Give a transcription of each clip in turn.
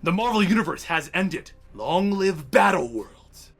The Marvel Universe has ended. Long live Battle Worlds.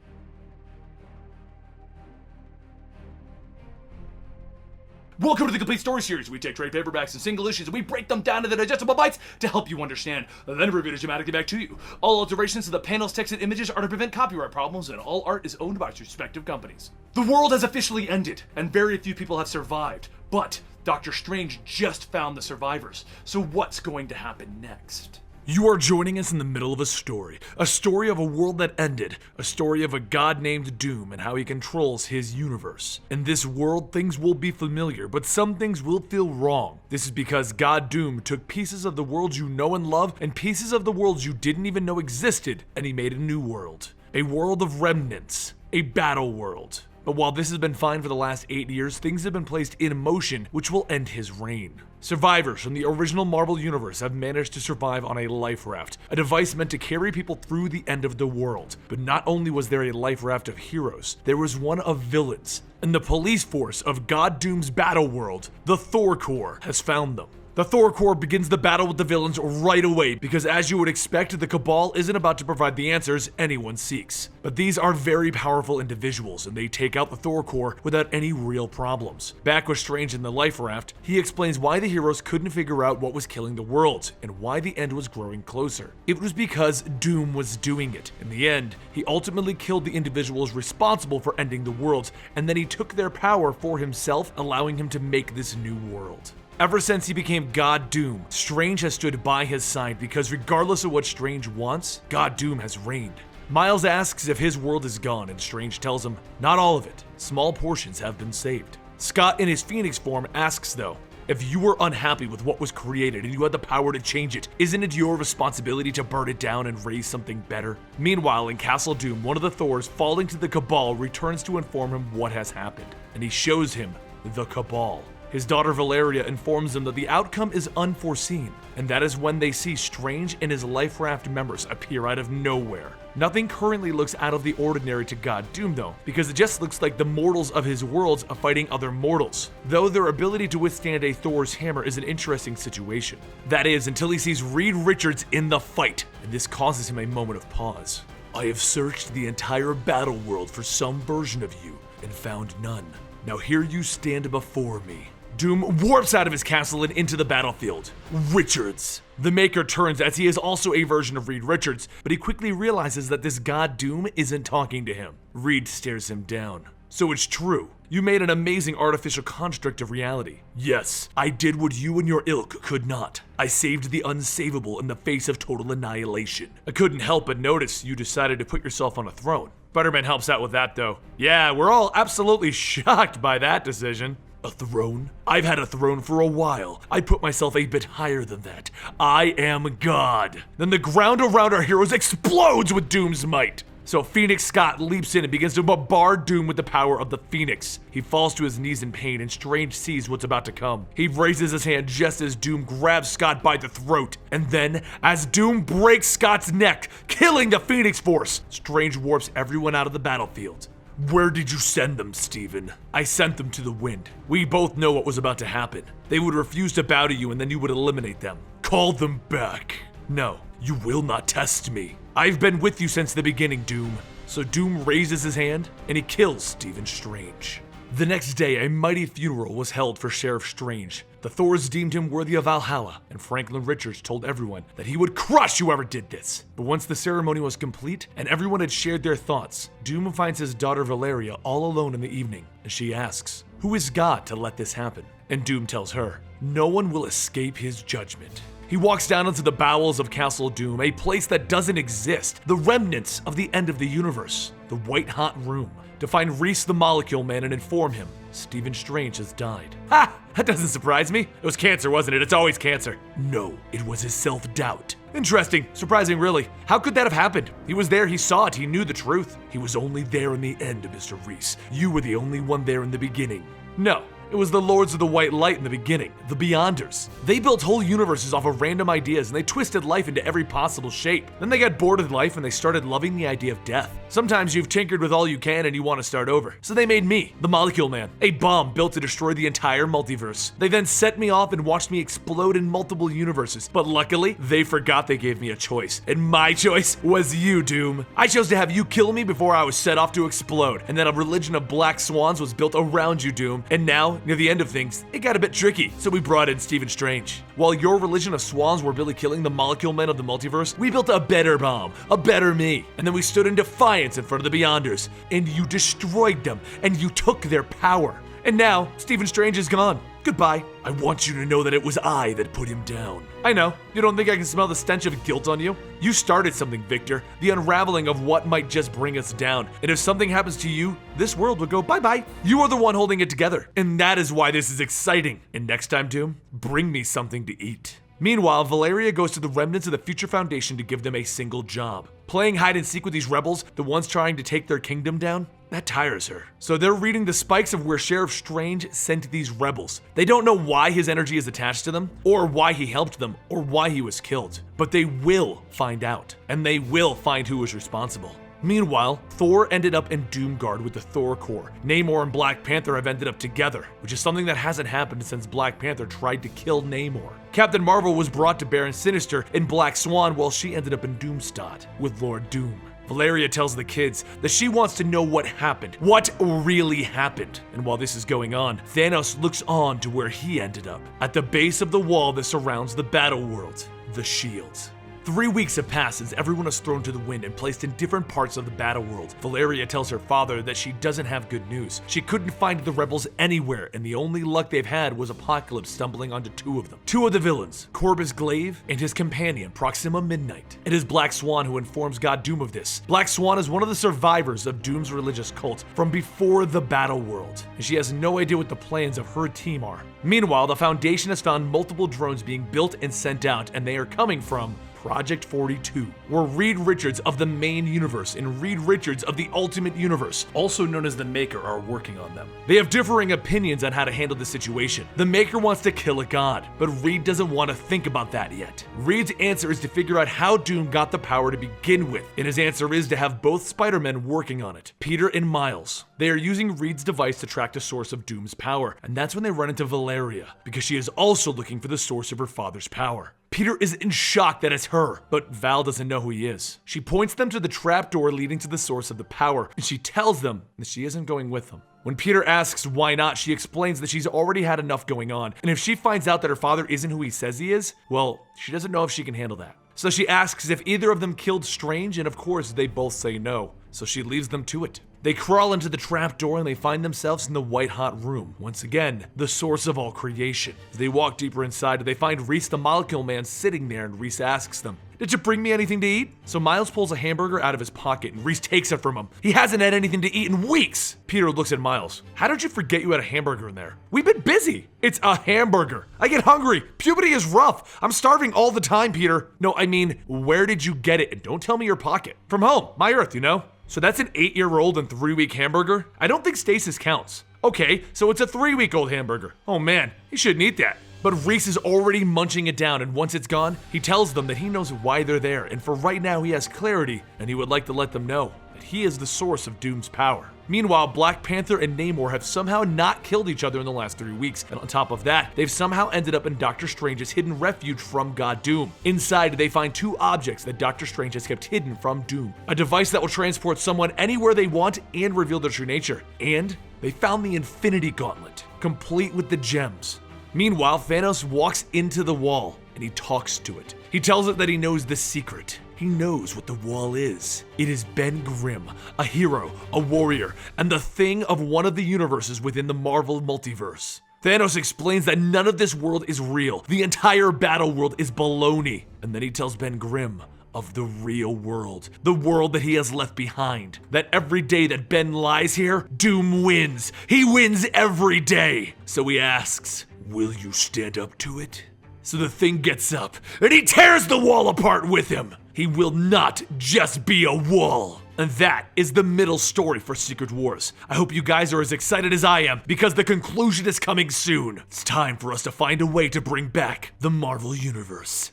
Welcome to the Complete Story Series. We take trade paperbacks and single issues and we break them down into digestible bites to help you understand. Then review it dramatically back to you. All alterations to the panels, text, and images are to prevent copyright problems, and all art is owned by its respective companies. The world has officially ended, and very few people have survived. But Doctor Strange just found the survivors. So what's going to happen next? You are joining us in the middle of a story of a world that ended, a story of a god named Doom and how he controls his universe. In this world, things will be familiar, but some things will feel wrong. This is because God Doom took pieces of the world you know and love and pieces of the worlds you didn't even know existed, and he made a new world. A world of remnants, a battle world. But while this has been fine for the last 8 years, things have been placed in motion which will end his reign. Survivors from the original Marvel Universe have managed to survive on a life raft, a device meant to carry people through the end of the world. But not only was there a life raft of heroes, there was one of villains. And the police force of God Doom's battle world, the Thor Corps, has found them. The Thor Corps begins the battle with the villains right away because, as you would expect, the Cabal isn't about to provide the answers anyone seeks. But these are very powerful individuals, and they take out the Thor Corps without any real problems. Back with Strange in the life raft, he explains why the heroes couldn't figure out what was killing the world, and why the end was growing closer. It was because Doom was doing it. In the end, he ultimately killed the individuals responsible for ending the world, and then he took their power for himself, allowing him to make this new world. Ever since he became God Doom, Strange has stood by his side because regardless of what Strange wants, God Doom has reigned. Miles asks if his world is gone, and Strange tells him, not all of it. Small portions have been saved. Scott, in his Phoenix form, asks though, if you were unhappy with what was created and you had the power to change it, isn't it your responsibility to burn it down and raise something better? Meanwhile, in Castle Doom, one of the Thors falling to the Cabal returns to inform him what has happened, and he shows him the Cabal. His daughter Valeria informs him that the outcome is unforeseen, and that is when they see Strange and his life raft members appear out of nowhere. Nothing currently looks out of the ordinary to God Doom though, because it just looks like the mortals of his worlds are fighting other mortals, though their ability to withstand a Thor's hammer is an interesting situation. That is, until he sees Reed Richards in the fight, and this causes him a moment of pause. I have searched the entire battle world for some version of you, and found none. Now here you stand before me. Doom warps out of his castle and into the battlefield. Richards. The Maker turns as he is also a version of Reed Richards, but he quickly realizes that this God Doom isn't talking to him. Reed stares him down. So it's true. You made an amazing artificial construct of reality. Yes, I did what you and your ilk could not. I saved the unsavable in the face of total annihilation. I couldn't help but notice you decided to put yourself on a throne. Spider-Man helps out with that though. Yeah, we're all absolutely shocked by that decision. A throne? I've had a throne for a while. I put myself a bit higher than that. I am God. Then the ground around our heroes explodes with Doom's might. So Phoenix Scott leaps in and begins to bombard Doom with the power of the Phoenix. He falls to his knees in pain, and Strange sees what's about to come. He raises his hand just as Doom grabs Scott by the throat. And then, as Doom breaks Scott's neck, killing the Phoenix Force, Strange warps everyone out of the battlefield. Where did you send them, Steven? I sent them to the wind. We both know what was about to happen. They would refuse to bow to you and then you would eliminate them. Call them back. No, you will not test me. I've been with you since the beginning, Doom. So Doom raises his hand and he kills Stephen Strange. The next day, a mighty funeral was held for Sheriff Strange. The Thors deemed him worthy of Valhalla, and Franklin Richards told everyone that he would crush whoever did this. But once the ceremony was complete and everyone had shared their thoughts, Doom finds his daughter Valeria all alone in the evening, and she asks, who is God to let this happen? And Doom tells her, no one will escape his judgment. He walks down into the bowels of Castle Doom, a place that doesn't exist, the remnants of the end of the universe, the white-hot room, to find Reese the Molecule Man and inform him Stephen Strange has died. Ha! That doesn't surprise me. It was cancer, wasn't it? It's always cancer. No, it was his self-doubt. Interesting. Surprising, really. How could that have happened? He was there, he saw it, he knew the truth. He was only there in the end, Mr. Reese. You were the only one there in the beginning. No, It was the Lords of the White Light in the beginning, the Beyonders. They built whole universes off of random ideas and they twisted life into every possible shape. Then they got bored with life and they started loving the idea of death. Sometimes you've tinkered with all you can and you want to start over. So they made me, the Molecule Man, a bomb built to destroy the entire multiverse. They then set me off and watched me explode in multiple universes. But luckily, they forgot they gave me a choice. And my choice was you, Doom. I chose to have you kill me before I was set off to explode. And then a religion of black swans was built around you, Doom. And now, near the end of things, it got a bit tricky. So we brought in Stephen Strange. While your religion of swans were really killing the Molecule Men of the multiverse, we built a better bomb, a better me. And then we stood in defiance in front of the Beyonders. And you destroyed them. And you took their power. And now, Stephen Strange is gone. Goodbye. I want you to know that it was I that put him down. I know. You don't think I can smell the stench of guilt on you? You started something, Victor. The unraveling of what might just bring us down. And if something happens to you, this world would go bye-bye. You are the one holding it together. And that is why this is exciting. And next time, Doom, bring me something to eat. Meanwhile, Valeria goes to the remnants of the Future Foundation to give them a single job. Playing hide and seek with these rebels, the ones trying to take their kingdom down, that tires her. So they're reading the spikes of where Sheriff Strange sent these rebels. They don't know why his energy is attached to them, or why he helped them, or why he was killed. But they will find out, and they will find who was responsible. Meanwhile, Thor ended up in Doomguard with the Thor Corps. Namor and Black Panther have ended up together, which is something that hasn't happened since Black Panther tried to kill Namor. Captain Marvel was brought to Baron Sinister in Black Swan while she ended up in Doomstadt with Lord Doom. Valeria tells the kids that she wants to know what happened, what really happened. And while this is going on, Thanos looks on to where he ended up, at the base of the wall that surrounds the battle world, the Shield. 3 weeks have passed since everyone was thrown to the wind and placed in different parts of the battle world. Valeria tells her father that she doesn't have good news. She couldn't find the rebels anywhere, and the only luck they've had was Apocalypse stumbling onto 2 of them. 2 of the villains, Corvus Glaive and his companion, Proxima Midnight. It is Black Swan who informs God Doom of this. Black Swan is one of the survivors of Doom's religious cult from before the battle world, and she has no idea what the plans of her team are. Meanwhile, the Foundation has found multiple drones being built and sent out, and they are coming from Project 42, where Reed Richards of the main universe and Reed Richards of the Ultimate Universe, also known as the Maker, are working on them. They have differing opinions on how to handle the situation. The Maker wants to kill a god, but Reed doesn't want to think about that yet. Reed's answer is to figure out how Doom got the power to begin with, and his answer is to have both Spider-Men working on it, Peter and Miles. They are using Reed's device to track the source of Doom's power, and that's when they run into Valeria, because she is also looking for the source of her father's power. Peter is in shock that it's her, but Val doesn't know who he is. She points them to the trapdoor leading to the source of the power, and she tells them that she isn't going with them. When Peter asks why not, she explains that she's already had enough going on, and if she finds out that her father isn't who he says he is, well, she doesn't know if she can handle that. So she asks if either of them killed Strange, and of course they both say no, so she leaves them to it. They crawl into the trapdoor and they find themselves in the white-hot room. Once again, the source of all creation. As they walk deeper inside, they find Reese the Molecule Man sitting there, and Reese asks them, "Did you bring me anything to eat?" So Miles pulls a hamburger out of his pocket and Reese takes it from him. He hasn't had anything to eat in weeks. Peter looks at Miles. "How did you forget you had a hamburger in there?" "We've been busy." "It's a hamburger. I get hungry. Puberty is rough. I'm starving all the time, Peter." "No, I mean, where did you get it? And don't tell me your pocket." "From home. My Earth, you know." "So that's an 8-year-old and 3-week hamburger?" "I don't think stasis counts." "Okay, so it's a 3-week-old hamburger." "Oh man, you shouldn't eat that." But Reese is already munching it down, and once it's gone, he tells them that he knows why they're there, and for right now he has clarity, and he would like to let them know that he is the source of Doom's power. Meanwhile, Black Panther and Namor have somehow not killed each other in the last 3 weeks, and on top of that, they've somehow ended up in Doctor Strange's hidden refuge from God Doom. Inside, they find 2 objects that Doctor Strange has kept hidden from Doom. A device that will transport someone anywhere they want and reveal their true nature. And they found the Infinity Gauntlet, complete with the gems. Meanwhile, Thanos walks into the wall, and he talks to it. He tells it that he knows the secret. He knows what the wall is. It is Ben Grimm, a hero, a warrior, and the thing of one of the universes within the Marvel multiverse. Thanos explains that none of this world is real. The entire battle world is baloney. And then he tells Ben Grimm of the real world, the world that he has left behind. That every day that Ben lies here, Doom wins. He wins every day. So he asks, "Will you stand up to it?" So the thing gets up, and he tears the wall apart with him. He will not just be a wall. And that is the middle story for Secret Wars. I hope you guys are as excited as I am, because the conclusion is coming soon. It's time for us to find a way to bring back the Marvel Universe.